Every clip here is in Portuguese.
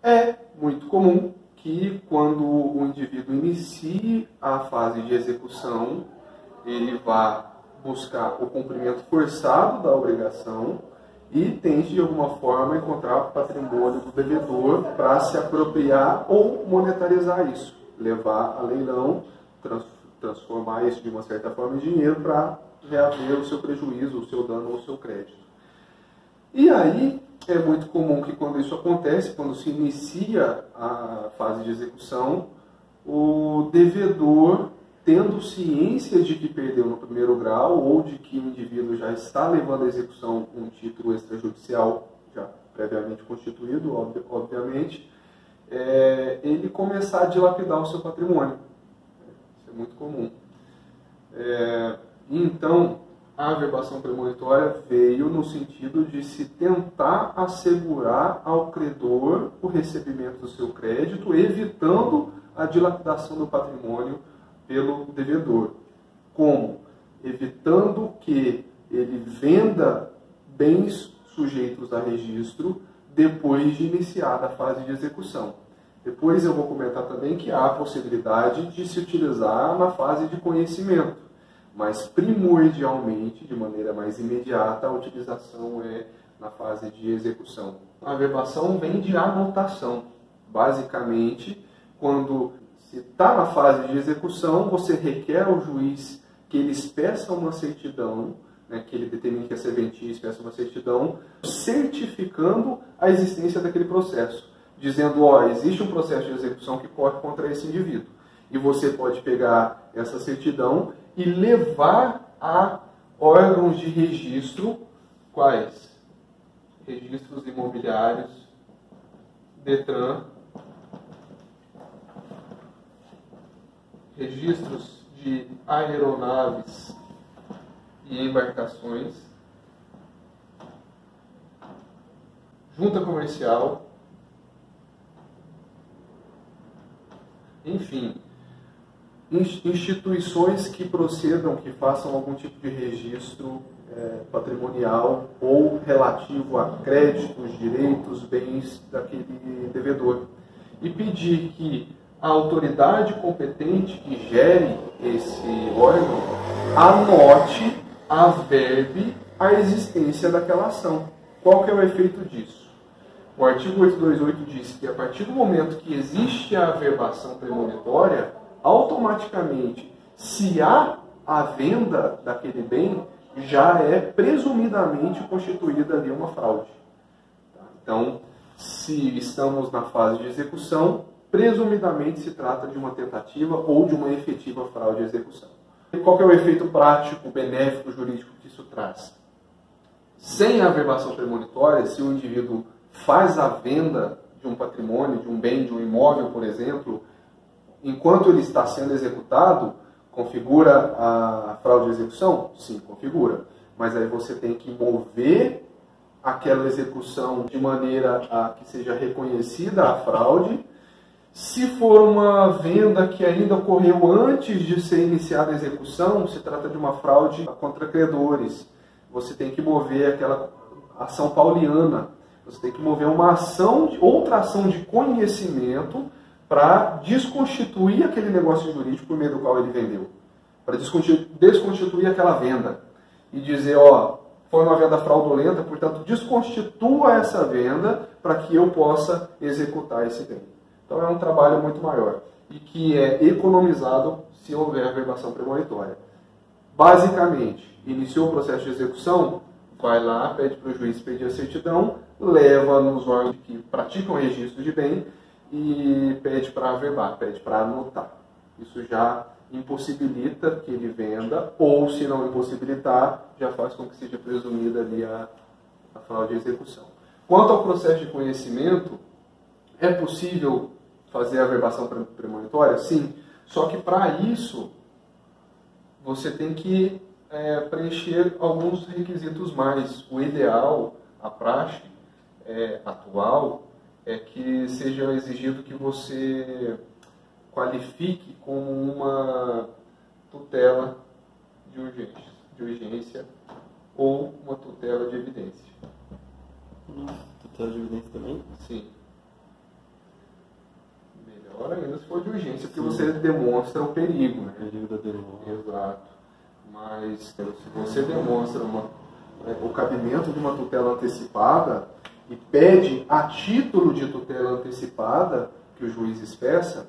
É muito comum que quando o indivíduo inicie a fase de execução, ele vá buscar o cumprimento forçado da obrigação e tente de alguma forma encontrar o patrimônio do devedor para se apropriar ou monetarizar isso, levar a leilão, transformar isso de uma certa forma em dinheiro para reaver o seu prejuízo, o seu dano ou o seu crédito. E aí é muito comum que quando isso acontece, quando se inicia a fase de execução, o devedor, tendo ciência de que perdeu no primeiro grau ou de que o indivíduo já está levando à execução um título extrajudicial já previamente constituído, obviamente, ele começar a dilapidar o seu patrimônio. Isso é muito comum. Então, a averbação premonitória veio no sentido de se tentar assegurar ao credor o recebimento do seu crédito, evitando a dilapidação do patrimônio pelo devedor. Como? Evitando que ele venda bens sujeitos a registro depois de iniciada a fase de execução. Depois eu vou comentar também que há a possibilidade de se utilizar na fase de conhecimento, mas primordialmente, de maneira mais imediata, a utilização é na fase de execução. A averbação vem de anotação. Basicamente, quando se está na fase de execução, você requer ao juiz que ele peça uma certidão, que ele determine que a serventia peça uma certidão, certificando a existência daquele processo, dizendo, existe um processo de execução que corre contra esse indivíduo. E você pode pegar essa certidão e levar a órgãos de registro, quais? Registros imobiliários, Detran, registros de aeronaves e embarcações, junta comercial, enfim, instituições que procedam, que façam algum tipo de registro patrimonial ou relativo a créditos, direitos, bens daquele devedor. E pedir que a autoridade competente que gere esse órgão anote, averbe a existência daquela ação. Qual que é o efeito disso? O artigo 828 diz que a partir do momento que existe a averbação premonitória, automaticamente, se há a venda daquele bem, já é presumidamente constituída ali uma fraude. Então, se estamos na fase de execução, presumidamente se trata de uma tentativa ou de uma efetiva fraude à execução. E qual que é o efeito prático, benéfico, jurídico que isso traz? Sem a averbação premonitória, se o indivíduo faz a venda de um patrimônio, de um bem, de um imóvel, por exemplo, enquanto ele está sendo executado, configura a fraude de execução? Sim, configura. Mas aí você tem que mover aquela execução de maneira a que seja reconhecida a fraude. Se for uma venda que ainda ocorreu antes de ser iniciada a execução, se trata de uma fraude contra credores. Você tem que mover aquela ação pauliana. Você tem que mover uma ação, outra ação de conhecimento para desconstituir aquele negócio jurídico por meio do qual ele vendeu. Para desconstituir aquela venda. E dizer, foi uma venda fraudulenta, portanto, desconstitua essa venda para que eu possa executar esse bem. Então é um trabalho muito maior e que é economizado se houver averbação premonitória. Basicamente, iniciou o processo de execução, vai lá, pede para o juiz pedir a certidão, leva nos órgãos que praticam registro de bem e pede para averbar, pede para anotar. Isso já impossibilita que ele venda, ou se não impossibilitar, já faz com que seja presumida ali a fraude de execução. Quanto ao processo de conhecimento, é possível fazer a averbação premonitória? Sim. Só que para isso, você tem que preencher alguns requisitos mais. O ideal, a praxe atual, é que seja exigido que você qualifique como uma tutela de urgência ou uma tutela de evidência. Tutela de evidência também? Sim. urgência, porque você demonstra o perigo, né? O perigo da demora. Exato. Mas se você demonstra o cabimento de uma tutela antecipada e pede a título de tutela antecipada que o juiz expressa,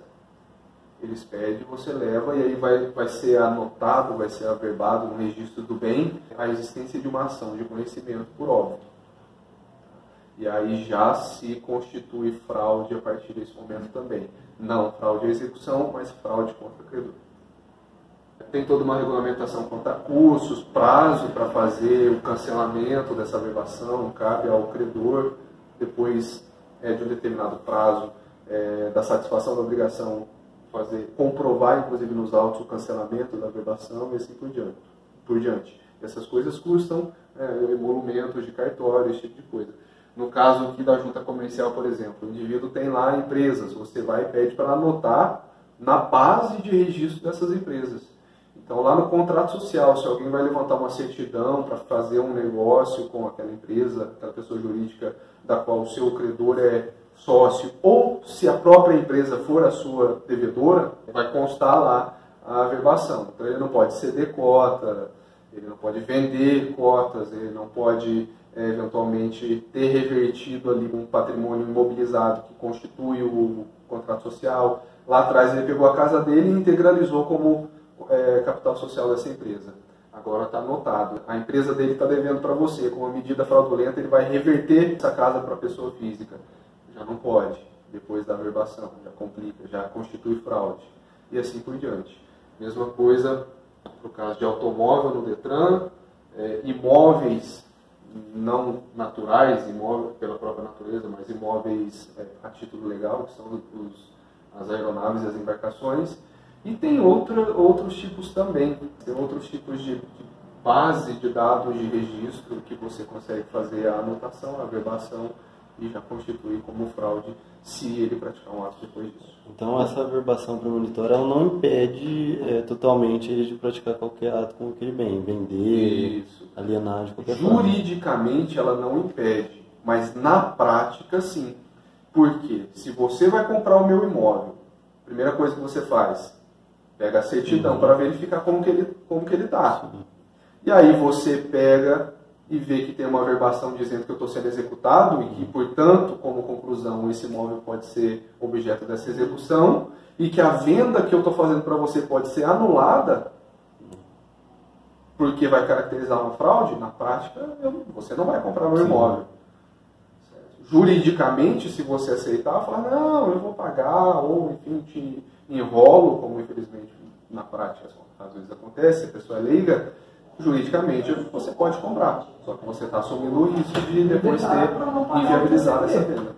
eles pedem, você leva e aí vai ser anotado, vai ser averbado no registro do bem a existência de uma ação de conhecimento por óbito. E aí já se constitui fraude a partir desse momento também. Não fraude à execução, mas fraude contra o credor. Tem toda uma regulamentação quanto a cursos, prazo para fazer o cancelamento dessa averbação, cabe ao credor, depois de um determinado prazo da satisfação da obrigação, comprovar, inclusive nos autos, o cancelamento da averbação e assim por diante. Essas coisas custam emolumentos de cartório, esse tipo de coisa. No caso aqui da junta comercial, por exemplo, o indivíduo tem lá empresas, você vai e pede para anotar na base de registro dessas empresas. Então, lá no contrato social, se alguém vai levantar uma certidão para fazer um negócio com aquela empresa, aquela pessoa jurídica da qual o seu credor é sócio, ou se a própria empresa for a sua devedora, vai constar lá a averbação. Então, ele não pode ceder cota, ele não pode vender cotas, ele não pode, eventualmente, ter revertido ali um patrimônio imobilizado que constitui o contrato social. Lá atrás, ele pegou a casa dele e integralizou como capital social dessa empresa. Agora está anotado. A empresa dele está devendo para você. Com uma medida fraudulenta, ele vai reverter essa casa para a pessoa física. Já não pode, depois da averbação. Já complica, já constitui fraude. E assim por diante. Mesma coisa no caso de automóvel no Detran, imóveis não naturais, imóveis pela própria natureza, mas imóveis a título legal, que são as aeronaves e as embarcações. E tem outros tipos também, tem outros tipos de base de dados de registro que você consegue fazer a anotação, a averbação e já constituir como fraude se ele praticar um ato depois disso. Então essa averbação premonitória ela não impede totalmente ele de praticar qualquer ato com aquele bem, vender, isso, alienar de qualquer forma. Juridicamente ela não impede, mas na prática sim. Porque se você vai comprar o meu imóvel, a primeira coisa que você faz, pega a certidão para verificar como que ele está. E aí você pega e vê que tem uma averbação dizendo que eu estou sendo executado e que, portanto, como conclusão, esse imóvel pode ser objeto dessa execução e que a venda que eu estou fazendo para você pode ser anulada porque vai caracterizar uma fraude, na prática, você não vai comprar meu imóvel. Juridicamente, se você aceitar, falar, não, eu vou pagar, ou enfim, te enrolo, como infelizmente na prática às vezes acontece, a pessoa é leiga, juridicamente você pode comprar, só que você está assumindo o risco de depois ter inviabilizado essa venda.